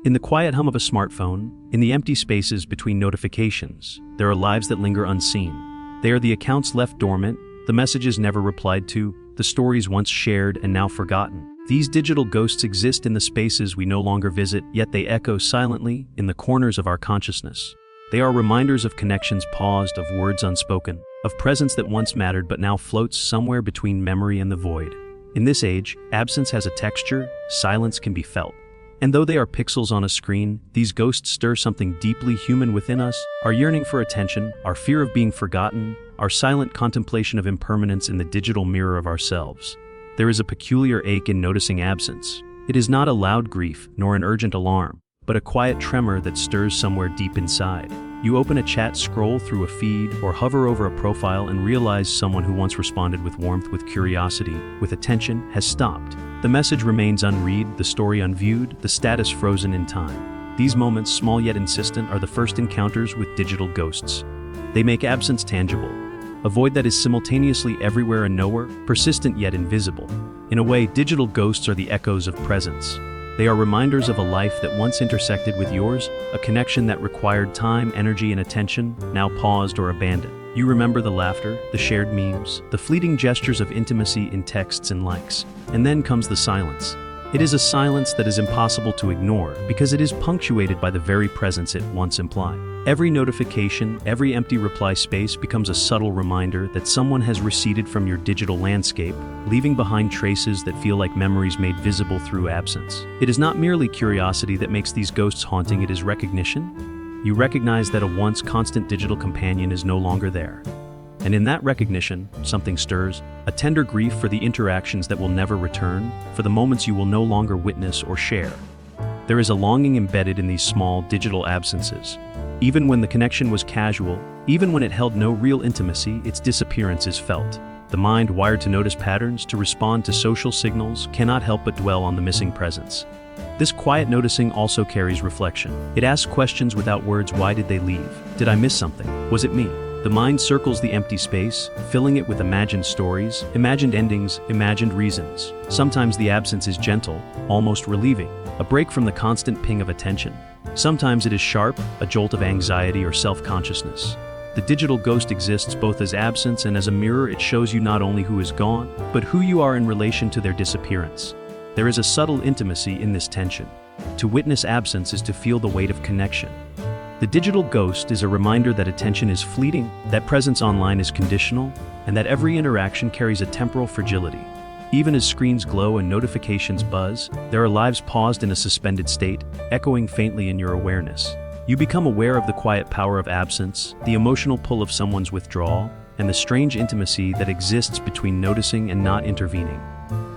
In the quiet hum of a smartphone, in the empty spaces between notifications, there are lives that linger unseen. They are the accounts left dormant, the messages never replied to, the stories once shared and now forgotten. These digital ghosts exist in the spaces we no longer visit, yet they echo silently in the corners of our consciousness. They are reminders of connections paused, of words unspoken, of presence that once mattered but now floats somewhere between memory and the void. In this age, absence has a texture, silence can be felt. And though they are pixels on a screen, these ghosts stir something deeply human within us, our yearning for attention, our fear of being forgotten, our silent contemplation of impermanence in the digital mirror of ourselves. There is a peculiar ache in noticing absence. It is not a loud grief, nor an urgent alarm, but a quiet tremor that stirs somewhere deep inside. You open a chat, scroll through a feed, or hover over a profile and realize someone who once responded with warmth, with curiosity, with attention, has stopped. The message remains unread, the story unviewed, the status frozen in time. These moments, small yet insistent, are the first encounters with digital ghosts. They make absence tangible, a void that is simultaneously everywhere and nowhere, persistent yet invisible. In a way, digital ghosts are the echoes of presence. They are reminders of a life that once intersected with yours, a connection that required time, energy, and attention, now paused or abandoned. You remember the laughter, the shared memes, the fleeting gestures of intimacy in texts and likes. And then comes the silence. It is a silence that is impossible to ignore because it is punctuated by the very presence it once implied. Every notification, every empty reply space becomes a subtle reminder that someone has receded from your digital landscape, leaving behind traces that feel like memories made visible through absence. It is not merely curiosity that makes these ghosts haunting, it is recognition. You recognize that a once constant digital companion is no longer there. And in that recognition, something stirs, a tender grief for the interactions that will never return, for the moments you will no longer witness or share. There is a longing embedded in these small digital absences. Even when the connection was casual, even when it held no real intimacy, its disappearance is felt. The mind, wired to notice patterns, to respond to social signals, cannot help but dwell on the missing presence. This quiet noticing also carries reflection. It asks questions without words. Why did they leave? Did I miss something? Was it me? The mind circles the empty space, filling it with imagined stories, imagined endings, imagined reasons. Sometimes the absence is gentle, almost relieving, a break from the constant ping of attention. Sometimes it is sharp, a jolt of anxiety or self-consciousness. The digital ghost exists both as absence and as a mirror. It shows you not only who is gone, but who you are in relation to their disappearance. There is a subtle intimacy in this tension. To witness absence is to feel the weight of connection. The digital ghost is a reminder that attention is fleeting, that presence online is conditional, and that every interaction carries a temporal fragility. Even as screens glow and notifications buzz, there are lives paused in a suspended state, echoing faintly in your awareness. You become aware of the quiet power of absence, the emotional pull of someone's withdrawal, and the strange intimacy that exists between noticing and not intervening.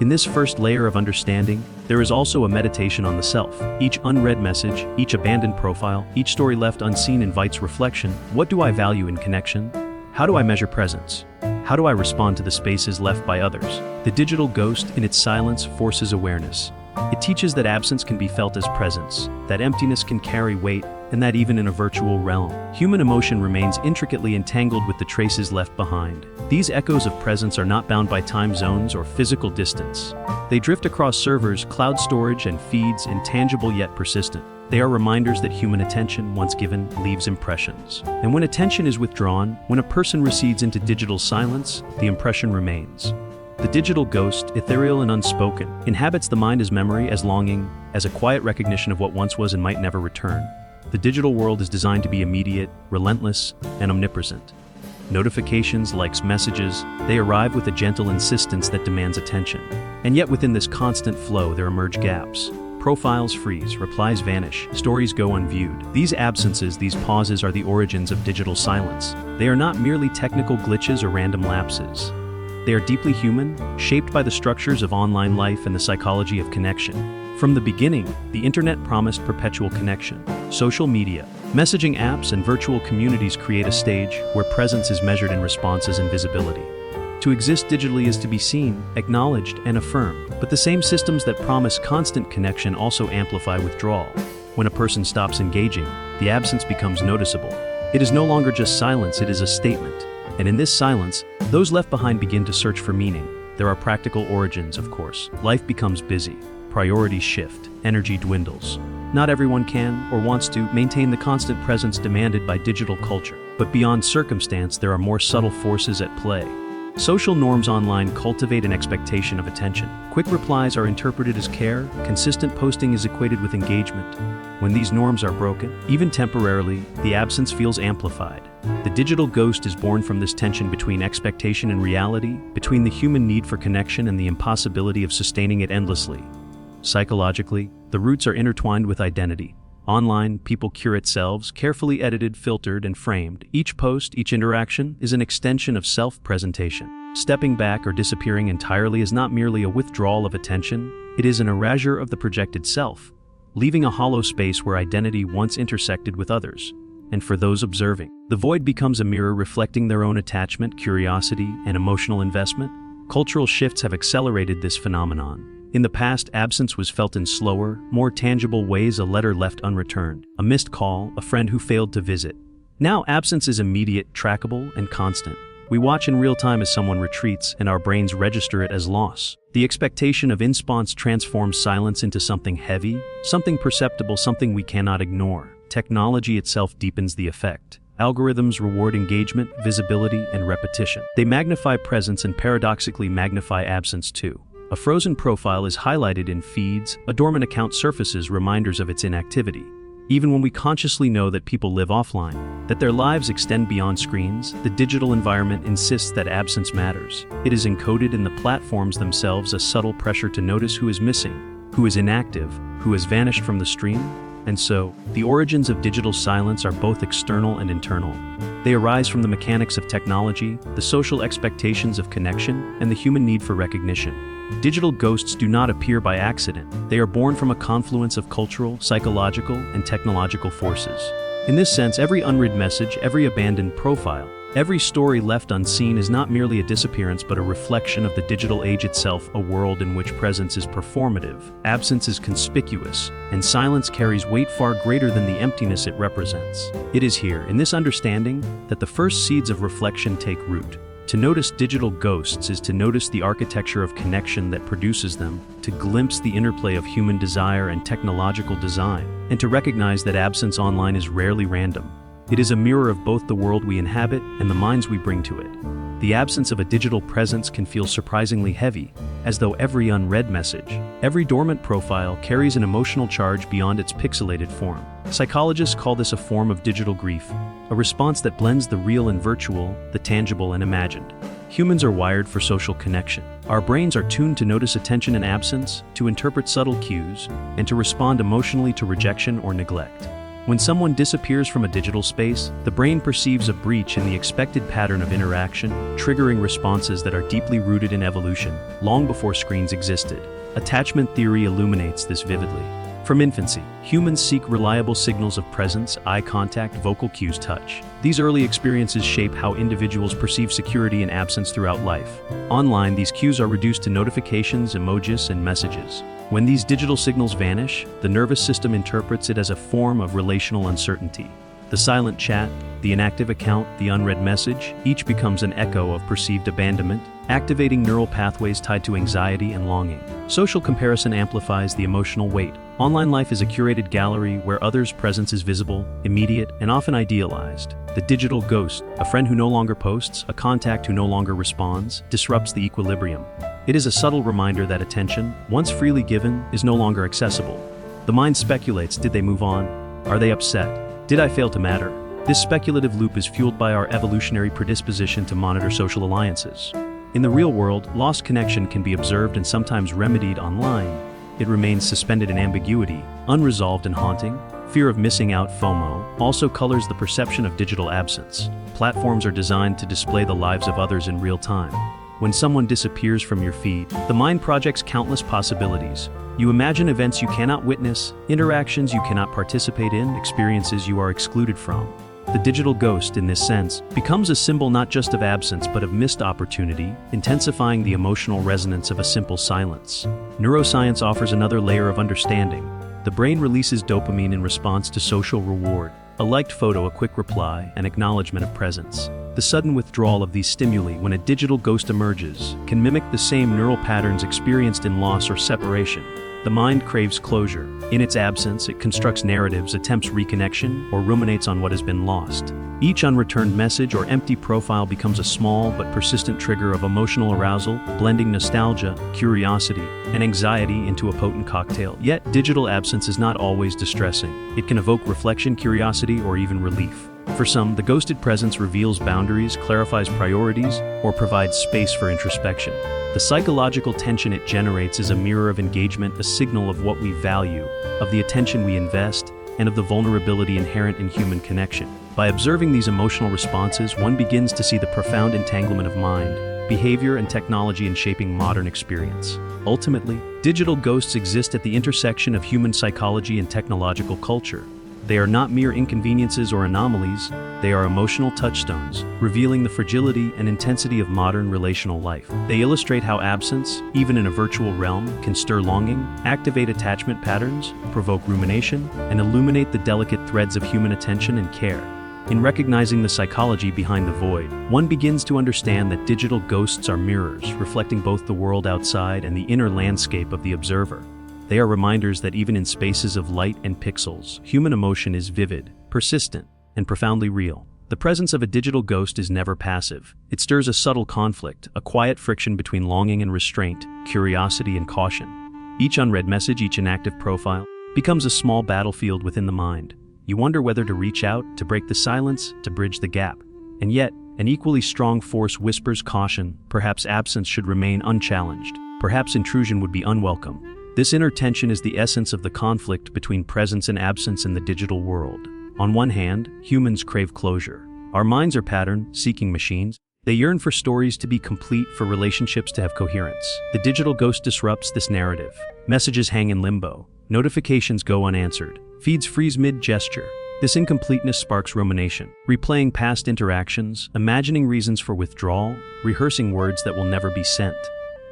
In this first layer of understanding, there is also a meditation on the self. Each unread message, each abandoned profile, each story left unseen invites reflection. What do I value in connection? How do I measure presence? How do I respond to the spaces left by others? The digital ghost, in its silence, forces awareness. It teaches that absence can be felt as presence, that emptiness can carry weight, and that even in a virtual realm, human emotion remains intricately entangled with the traces left behind. These echoes of presence are not bound by time zones or physical distance. They drift across servers, cloud storage, and feeds, intangible yet persistent. They are reminders that human attention, once given, leaves impressions. And when attention is withdrawn, when a person recedes into digital silence, the impression remains. The digital ghost, ethereal and unspoken, inhabits the mind as memory, as longing, as a quiet recognition of what once was and might never return. The digital world is designed to be immediate, relentless, and omnipresent. Notifications, likes, messages, they arrive with a gentle insistence that demands attention. And yet within this constant flow there emerge gaps. Profiles freeze, replies vanish, stories go unviewed. These absences, these pauses are the origins of digital silence. They are not merely technical glitches or random lapses. They are deeply human, shaped by the structures of online life and the psychology of connection. From the beginning, the internet promised perpetual connection. Social media, messaging apps, and virtual communities create a stage where presence is measured in responses and visibility. To exist digitally is to be seen, acknowledged, and affirmed. But the same systems that promise constant connection also amplify withdrawal. When a person stops engaging, the absence becomes noticeable. It is no longer just silence, it is a statement. And in this silence, those left behind begin to search for meaning. There are practical origins, of course. Life becomes busy. Priorities shift, energy dwindles. Not everyone can, or wants to, maintain the constant presence demanded by digital culture. But beyond circumstance, there are more subtle forces at play. Social norms online cultivate an expectation of attention. Quick replies are interpreted as care, consistent posting is equated with engagement. When these norms are broken, even temporarily, the absence feels amplified. The digital ghost is born from this tension between expectation and reality, between the human need for connection and the impossibility of sustaining it endlessly. Psychologically, the roots are intertwined with identity. Online, people curate selves, carefully edited, filtered, and framed. Each post, each interaction, is an extension of self-presentation. Stepping back or disappearing entirely is not merely a withdrawal of attention, it is an erasure of the projected self, leaving a hollow space where identity once intersected with others. And for those observing, the void becomes a mirror reflecting their own attachment, curiosity, and emotional investment. Cultural shifts have accelerated this phenomenon. In the past, absence was felt in slower, more tangible ways: a letter left unreturned, a missed call, a friend who failed to visit. Now, absence is immediate, trackable, and constant. We watch in real time as someone retreats, and our brains register it as loss. The expectation of response transforms silence into something heavy, something perceptible, something we cannot ignore. Technology itself deepens the effect. Algorithms reward engagement, visibility, and repetition. They magnify presence and paradoxically magnify absence too. A frozen profile is highlighted in feeds, a dormant account surfaces reminders of its inactivity. Even when we consciously know that people live offline, that their lives extend beyond screens, the digital environment insists that absence matters. It is encoded in the platforms themselves, a subtle pressure to notice who is missing, who is inactive, who has vanished from the stream. And so, the origins of digital silence are both external and internal. They arise from the mechanics of technology, the social expectations of connection, and the human need for recognition. Digital ghosts do not appear by accident. They are born from a confluence of cultural, psychological, and technological forces. In this sense, every unread message, every abandoned profile, every story left unseen is not merely a disappearance but a reflection of the digital age itself, a world in which presence is performative, absence is conspicuous, and silence carries weight far greater than the emptiness it represents. It is here, in this understanding, that the first seeds of reflection take root. To notice digital ghosts is to notice the architecture of connection that produces them, to glimpse the interplay of human desire and technological design, and to recognize that absence online is rarely random. It is a mirror of both the world we inhabit and the minds we bring to it. The absence of a digital presence can feel surprisingly heavy, as though every unread message, every dormant profile carries an emotional charge beyond its pixelated form. Psychologists call this a form of digital grief, a response that blends the real and virtual, the tangible and imagined. Humans are wired for social connection. Our brains are tuned to notice attention and absence, to interpret subtle cues, and to respond emotionally to rejection or neglect. When someone disappears from a digital space, the brain perceives a breach in the expected pattern of interaction, triggering responses that are deeply rooted in evolution, long before screens existed. Attachment theory illuminates this vividly. From infancy, humans seek reliable signals of presence, eye contact, vocal cues, touch. These early experiences shape how individuals perceive security and absence throughout life. Online, these cues are reduced to notifications, emojis, and messages. When these digital signals vanish, the nervous system interprets it as a form of relational uncertainty. The silent chat, the inactive account, the unread message, each becomes an echo of perceived abandonment, activating neural pathways tied to anxiety and longing. Social comparison amplifies the emotional weight. Online life is a curated gallery where others' presence is visible, immediate, and often idealized. The digital ghost, a friend who no longer posts, a contact who no longer responds, disrupts the equilibrium. It is a subtle reminder that attention, once freely given, is no longer accessible. The mind speculates: did they move on? Are they upset? Did I fail to matter? This speculative loop is fueled by our evolutionary predisposition to monitor social alliances. In the real world, lost connection can be observed and sometimes remedied online. It remains suspended in ambiguity, unresolved and haunting. Fear of missing out, FOMO, also colors the perception of digital absence. Platforms are designed to display the lives of others in real time. When someone disappears from your feed, the mind projects countless possibilities. You imagine events you cannot witness, interactions you cannot participate in, experiences you are excluded from. The digital ghost, in this sense, becomes a symbol not just of absence but of missed opportunity, intensifying the emotional resonance of a simple silence. Neuroscience offers another layer of understanding. The brain releases dopamine in response to social reward. A liked photo, a quick reply, an acknowledgement of presence. The sudden withdrawal of these stimuli when a digital ghost emerges can mimic the same neural patterns experienced in loss or separation. The mind craves closure. In its absence, it constructs narratives, attempts reconnection, or ruminates on what has been lost. Each unreturned message or empty profile becomes a small but persistent trigger of emotional arousal, blending nostalgia, curiosity, and anxiety into a potent cocktail. Yet, digital absence is not always distressing. It can evoke reflection, curiosity, or even relief. For some, the ghosted presence reveals boundaries, clarifies priorities, or provides space for introspection. The psychological tension it generates is a mirror of engagement, a signal of what we value, of the attention we invest, and of the vulnerability inherent in human connection. By observing these emotional responses, one begins to see the profound entanglement of mind, behavior, and technology in shaping modern experience. Ultimately, digital ghosts exist at the intersection of human psychology and technological culture. They are not mere inconveniences or anomalies, they are emotional touchstones, revealing the fragility and intensity of modern relational life. They illustrate how absence, even in a virtual realm, can stir longing, activate attachment patterns, provoke rumination, and illuminate the delicate threads of human attention and care. In recognizing the psychology behind the void, one begins to understand that digital ghosts are mirrors, reflecting both the world outside and the inner landscape of the observer. They are reminders that even in spaces of light and pixels, human emotion is vivid, persistent, and profoundly real. The presence of a digital ghost is never passive. It stirs a subtle conflict, a quiet friction between longing and restraint, curiosity and caution. Each unread message, each inactive profile, becomes a small battlefield within the mind. You wonder whether to reach out, to break the silence, to bridge the gap. And yet, an equally strong force whispers caution. Perhaps absence should remain unchallenged. Perhaps intrusion would be unwelcome. This inner tension is the essence of the conflict between presence and absence in the digital world. On one hand, humans crave closure. Our minds are pattern-seeking machines. They yearn for stories to be complete, for relationships to have coherence. The digital ghost disrupts this narrative. Messages hang in limbo. Notifications go unanswered. Feeds freeze mid-gesture. This incompleteness sparks rumination, replaying past interactions, imagining reasons for withdrawal, rehearsing words that will never be sent.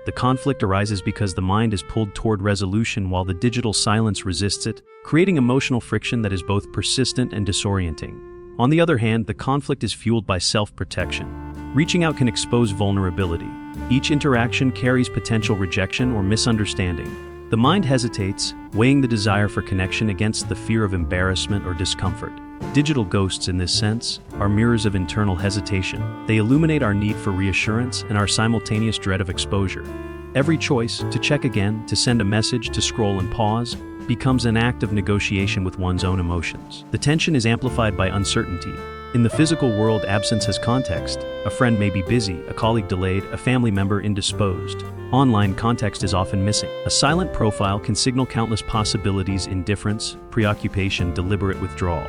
The conflict arises because the mind is pulled toward resolution while the digital silence resists it, creating emotional friction that is both persistent and disorienting. On the other hand, the conflict is fueled by self-protection. Reaching out can expose vulnerability. Each interaction carries potential rejection or misunderstanding. The mind hesitates, weighing the desire for connection against the fear of embarrassment or discomfort. Digital ghosts, in this sense, are mirrors of internal hesitation. They illuminate our need for reassurance and our simultaneous dread of exposure. Every choice, to check again, to send a message, to scroll and pause, becomes an act of negotiation with one's own emotions. The tension is amplified by uncertainty. In the physical world, absence has context. A friend may be busy, a colleague delayed, a family member indisposed. Online, context is often missing. A silent profile can signal countless possibilities: indifference, preoccupation, deliberate withdrawal.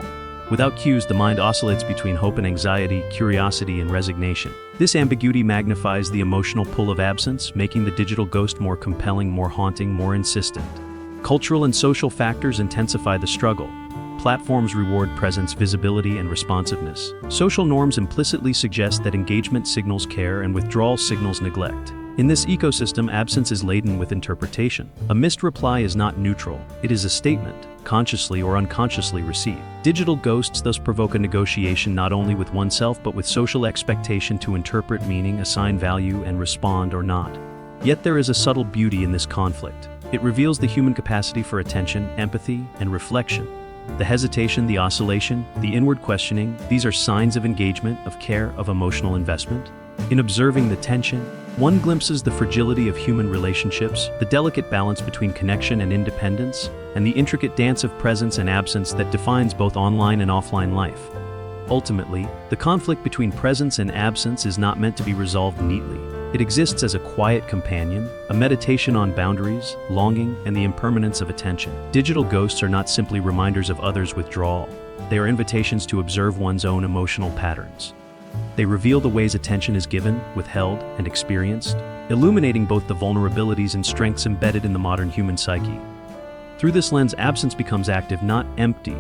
Without cues, the mind oscillates between hope and anxiety, curiosity and resignation. This ambiguity magnifies the emotional pull of absence, making the digital ghost more compelling, more haunting, more insistent. Cultural and social factors intensify the struggle. Platforms reward presence, visibility, and responsiveness. Social norms implicitly suggest that engagement signals care and withdrawal signals neglect. In this ecosystem, absence is laden with interpretation. A missed reply is not neutral. It is a statement, consciously or unconsciously received. Digital ghosts thus provoke a negotiation not only with oneself but with social expectation to interpret meaning, assign value, and respond or not. Yet there is a subtle beauty in this conflict. It reveals the human capacity for attention, empathy, and reflection. The hesitation, the oscillation, the inward questioning, these are signs of engagement, of care, of emotional investment. In observing the tension, one glimpses the fragility of human relationships, the delicate balance between connection and independence, and the intricate dance of presence and absence that defines both online and offline life. Ultimately, the conflict between presence and absence is not meant to be resolved neatly. It exists as a quiet companion, a meditation on boundaries, longing, and the impermanence of attention. Digital ghosts are not simply reminders of others' withdrawal. They are invitations to observe one's own emotional patterns. They reveal the ways attention is given, withheld, and experienced, illuminating both the vulnerabilities and strengths embedded in the modern human psyche. Through this lens, absence becomes active, not empty.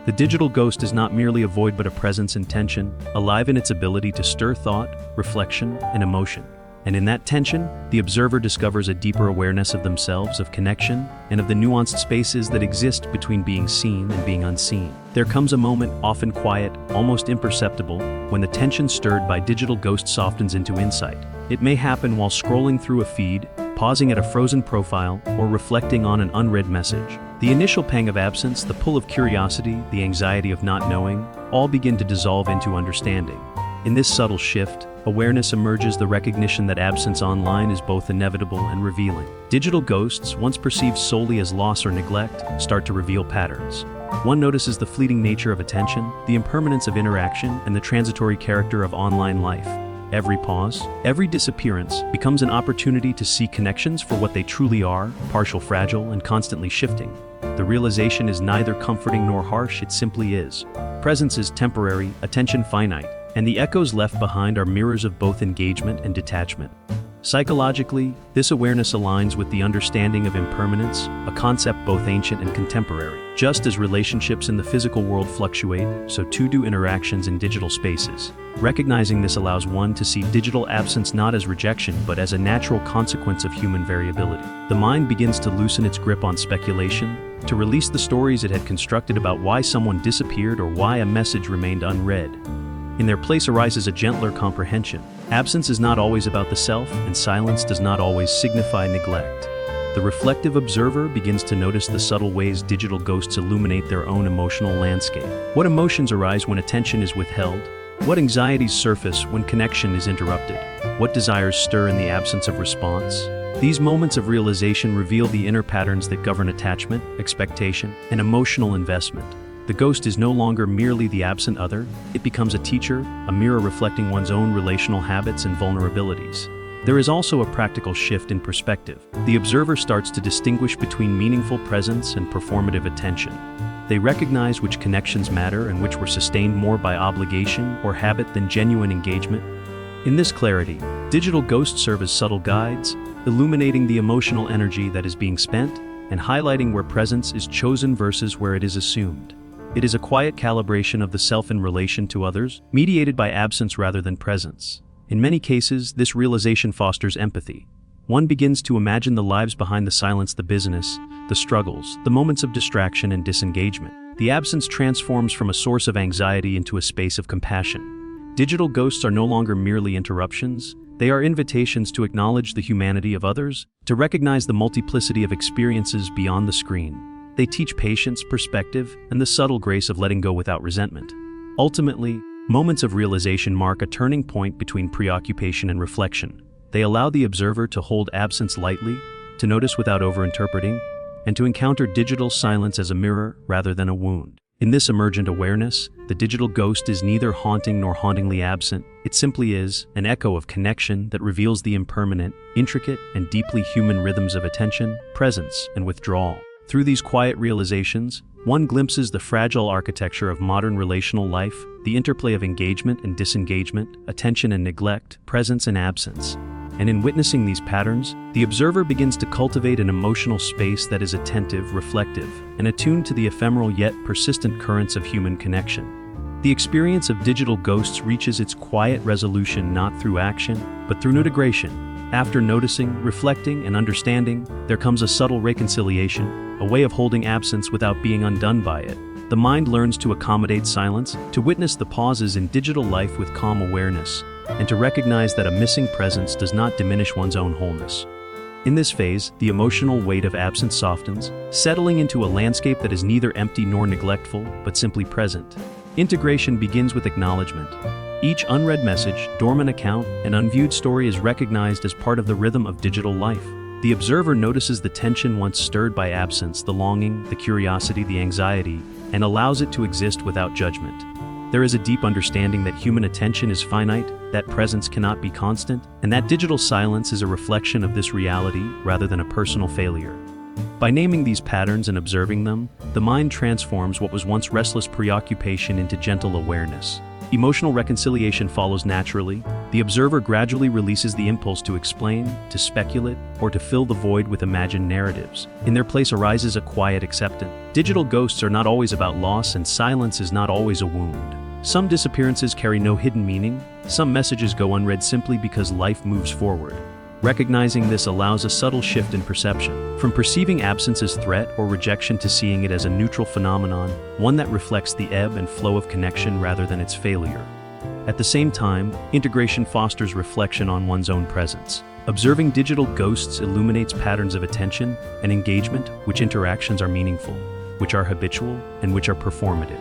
The digital ghost is not merely a void but a presence in tension, alive in its ability to stir thought, reflection, and emotion. And in that tension, the observer discovers a deeper awareness of themselves, of connection, and of the nuanced spaces that exist between being seen and being unseen. There comes a moment, often quiet, almost imperceptible, when the tension stirred by digital ghost softens into insight. It may happen while scrolling through a feed, pausing at a frozen profile, or reflecting on an unread message. The initial pang of absence, the pull of curiosity, the anxiety of not knowing, all begin to dissolve into understanding. In this subtle shift, awareness emerges, the recognition that absence online is both inevitable and revealing. Digital ghosts, once perceived solely as loss or neglect, start to reveal patterns. One notices the fleeting nature of attention, the impermanence of interaction, and the transitory character of online life. Every pause, every disappearance, becomes an opportunity to see connections for what they truly are, partial, fragile, and constantly shifting. The realization is neither comforting nor harsh, it simply is. Presence is temporary, attention finite, and the echoes left behind are mirrors of both engagement and detachment. Psychologically, this awareness aligns with the understanding of impermanence, a concept both ancient and contemporary. Just as relationships in the physical world fluctuate, so too do interactions in digital spaces. Recognizing this allows one to see digital absence not as rejection but as a natural consequence of human variability. The mind begins to loosen its grip on speculation, to release the stories it had constructed about why someone disappeared or why a message remained unread. In their place arises a gentler comprehension. Absence is not always about the self, and silence does not always signify neglect. The reflective observer begins to notice the subtle ways digital ghosts illuminate their own emotional landscape. What emotions arise when attention is withheld? What anxieties surface when connection is interrupted? What desires stir in the absence of response? These moments of realization reveal the inner patterns that govern attachment, expectation, and emotional investment. The ghost is no longer merely the absent other, it becomes a teacher, a mirror reflecting one's own relational habits and vulnerabilities. There is also a practical shift in perspective. The observer starts to distinguish between meaningful presence and performative attention. They recognize which connections matter and which were sustained more by obligation or habit than genuine engagement. In this clarity, digital ghosts serve as subtle guides, illuminating the emotional energy that is being spent and highlighting where presence is chosen versus where it is assumed. It is a quiet calibration of the self in relation to others, mediated by absence rather than presence. In many cases, this realization fosters empathy. One begins to imagine the lives behind the silence, the business, the struggles, the moments of distraction and disengagement. The absence transforms from a source of anxiety into a space of compassion. Digital ghosts are no longer merely interruptions, they are invitations to acknowledge the humanity of others, to recognize the multiplicity of experiences beyond the screen. They teach patience, perspective, and the subtle grace of letting go without resentment. Ultimately, moments of realization mark a turning point between preoccupation and reflection. They allow the observer to hold absence lightly, to notice without overinterpreting, and to encounter digital silence as a mirror rather than a wound. In this emergent awareness, the digital ghost is neither haunting nor hauntingly absent. It simply is an echo of connection that reveals the impermanent, intricate, and deeply human rhythms of attention, presence, and withdrawal. Through these quiet realizations, one glimpses the fragile architecture of modern relational life, the interplay of engagement and disengagement, attention and neglect, presence and absence. And in witnessing these patterns, the observer begins to cultivate an emotional space that is attentive, reflective, and attuned to the ephemeral yet persistent currents of human connection. The experience of digital ghosts reaches its quiet resolution not through action, but through integration. After noticing, reflecting, and understanding, there comes a subtle reconciliation, a way of holding absence without being undone by it. The mind learns to accommodate silence, to witness the pauses in digital life with calm awareness, and to recognize that a missing presence does not diminish one's own wholeness. In this phase, the emotional weight of absence softens, settling into a landscape that is neither empty nor neglectful, but simply present. Integration begins with acknowledgement. Each unread message, dormant account, and unviewed story is recognized as part of the rhythm of digital life. The observer notices the tension once stirred by absence, the longing, the curiosity, the anxiety, and allows it to exist without judgment. There is a deep understanding that human attention is finite, that presence cannot be constant, and that digital silence is a reflection of this reality rather than a personal failure. By naming these patterns and observing them, the mind transforms what was once restless preoccupation into gentle awareness. Emotional reconciliation follows naturally. The observer gradually releases the impulse to explain, to speculate, or to fill the void with imagined narratives. In their place arises a quiet acceptance. Digital ghosts are not always about loss, and silence is not always a wound. Some disappearances carry no hidden meaning. Some messages go unread simply because life moves forward. Recognizing this allows a subtle shift in perception, from perceiving absence as threat or rejection to seeing it as a neutral phenomenon, one that reflects the ebb and flow of connection rather than its failure. At the same time, integration fosters reflection on one's own presence. Observing digital ghosts illuminates patterns of attention and engagement, which interactions are meaningful, which are habitual, and which are performative.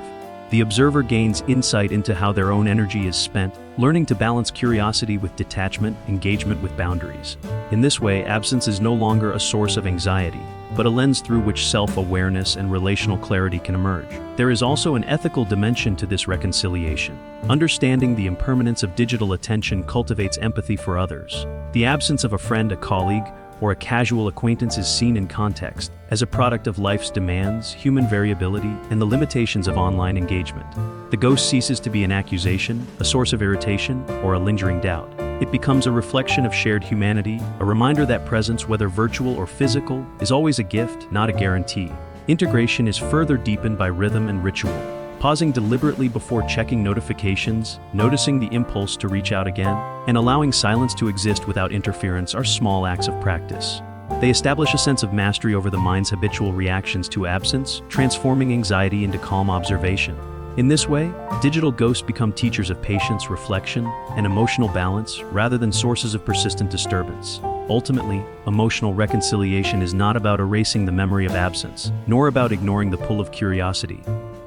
The observer gains insight into how their own energy is spent, learning to balance curiosity with detachment, engagement with boundaries. In this way, absence is no longer a source of anxiety, but a lens through which self-awareness and relational clarity can emerge. There is also an ethical dimension to this reconciliation. Understanding the impermanence of digital attention cultivates empathy for others. The absence of a friend, a colleague, or a casual acquaintance is seen in context as a product of life's demands, human variability, and the limitations of online engagement. The ghost ceases to be an accusation, a source of irritation, or a lingering doubt. It becomes a reflection of shared humanity, a reminder that presence, whether virtual or physical, is always a gift, not a guarantee. Integration is further deepened by rhythm and ritual. Pausing deliberately before checking notifications, noticing the impulse to reach out again, and allowing silence to exist without interference are small acts of practice. They establish a sense of mastery over the mind's habitual reactions to absence, transforming anxiety into calm observation. In this way, digital ghosts become teachers of patience, reflection, and emotional balance rather than sources of persistent disturbance. Ultimately, emotional reconciliation is not about erasing the memory of absence, nor about ignoring the pull of curiosity.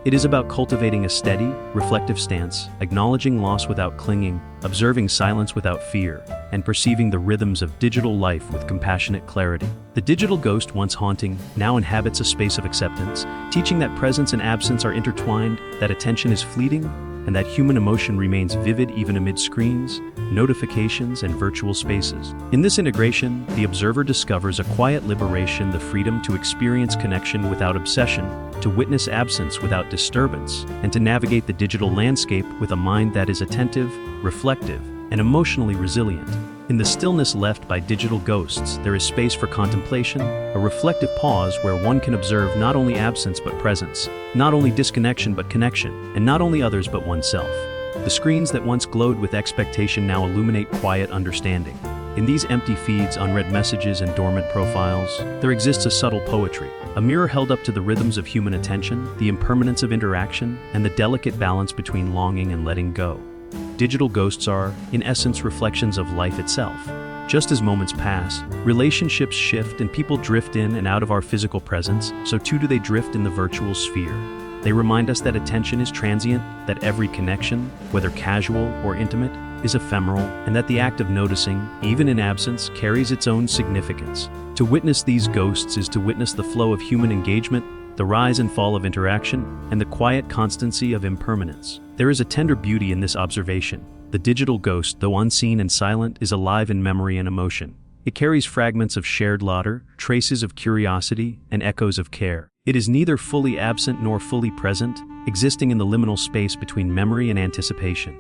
It is about cultivating a steady, reflective stance, acknowledging loss without clinging, observing silence without fear, and perceiving the rhythms of digital life with compassionate clarity. The digital ghost, once haunting, now inhabits a space of acceptance, teaching that presence and absence are intertwined, that attention is fleeting, and that human emotion remains vivid even amid screens, notifications, and virtual spaces. In this integration, the observer discovers a quiet liberation, the freedom to experience connection without obsession, to witness absence without disturbance, and to navigate the digital landscape with a mind that is attentive, reflective, and emotionally resilient. In the stillness left by digital ghosts, there is space for contemplation, a reflective pause where one can observe not only absence but presence, not only disconnection but connection, and not only others but oneself. The screens that once glowed with expectation now illuminate quiet understanding. In these empty feeds, unread messages, and dormant profiles, there exists a subtle poetry, a mirror held up to the rhythms of human attention, the impermanence of interaction, and the delicate balance between longing and letting go. Digital ghosts are, in essence, reflections of life itself. Just as moments pass, relationships shift and people drift in and out of our physical presence, so too do they drift in the virtual sphere. They remind us that attention is transient, that every connection, whether casual or intimate, is ephemeral, and that the act of noticing, even in absence, carries its own significance. To witness these ghosts is to witness the flow of human engagement, the rise and fall of interaction, and the quiet constancy of impermanence. There is a tender beauty in this observation. The digital ghost, though unseen and silent, is alive in memory and emotion. It carries fragments of shared laughter, traces of curiosity, and echoes of care. It is neither fully absent nor fully present, existing in the liminal space between memory and anticipation.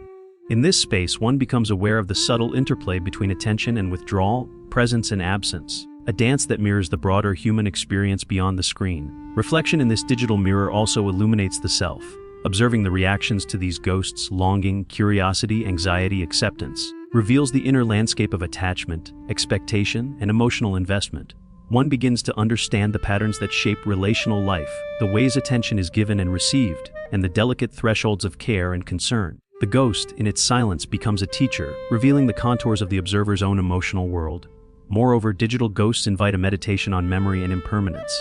In this space, one becomes aware of the subtle interplay between attention and withdrawal, presence and absence, a dance that mirrors the broader human experience beyond the screen. Reflection in this digital mirror also illuminates the self. Observing the reactions to these ghosts, longing, curiosity, anxiety, acceptance, reveals the inner landscape of attachment, expectation, and emotional investment. One begins to understand the patterns that shape relational life, the ways attention is given and received, and the delicate thresholds of care and concern. The ghost, in its silence, becomes a teacher, revealing the contours of the observer's own emotional world. Moreover, digital ghosts invite a meditation on memory and impermanence.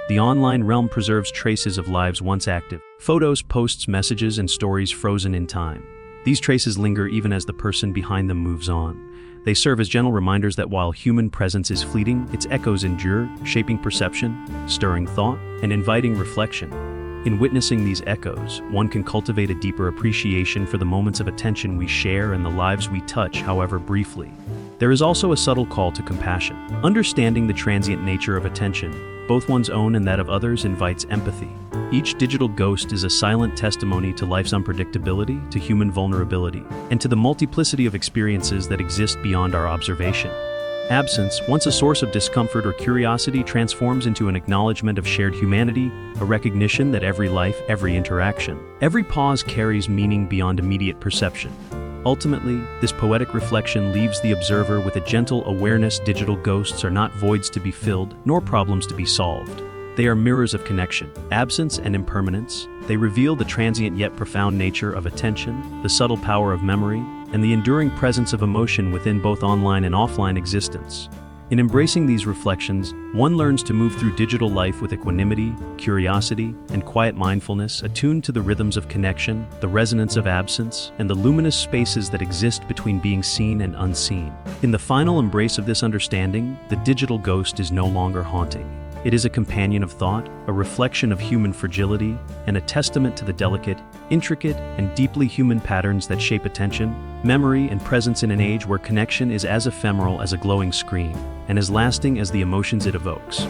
The online realm preserves traces of lives once active, photos, posts, messages, and stories frozen in time. These traces linger even as the person behind them moves on. They serve as gentle reminders that while human presence is fleeting, its echoes endure, shaping perception, stirring thought, and inviting reflection. In witnessing these echoes, one can cultivate a deeper appreciation for the moments of attention we share and the lives we touch, however briefly. There is also a subtle call to compassion. Understanding the transient nature of attention, both one's own and that of others, invites empathy. Each digital ghost is a silent testimony to life's unpredictability, to human vulnerability, and to the multiplicity of experiences that exist beyond our observation. Absence, once a source of discomfort or curiosity, transforms into an acknowledgement of shared humanity, a recognition that every life, every interaction, every pause carries meaning beyond immediate perception. Ultimately, this poetic reflection leaves the observer with a gentle awareness. Digital ghosts are not voids to be filled, nor problems to be solved. They are mirrors of connection, absence, and impermanence. They reveal the transient yet profound nature of attention, the subtle power of memory, and the enduring presence of emotion within both online and offline existence. In embracing these reflections, one learns to move through digital life with equanimity, curiosity, and quiet mindfulness, attuned to the rhythms of connection, the resonance of absence, and the luminous spaces that exist between being seen and unseen. In the final embrace of this understanding, the digital ghost is no longer haunting. It is a companion of thought, a reflection of human fragility, and a testament to the delicate, intricate, and deeply human patterns that shape attention, memory, and presence in an age where connection is as ephemeral as a glowing screen, and as lasting as the emotions it evokes.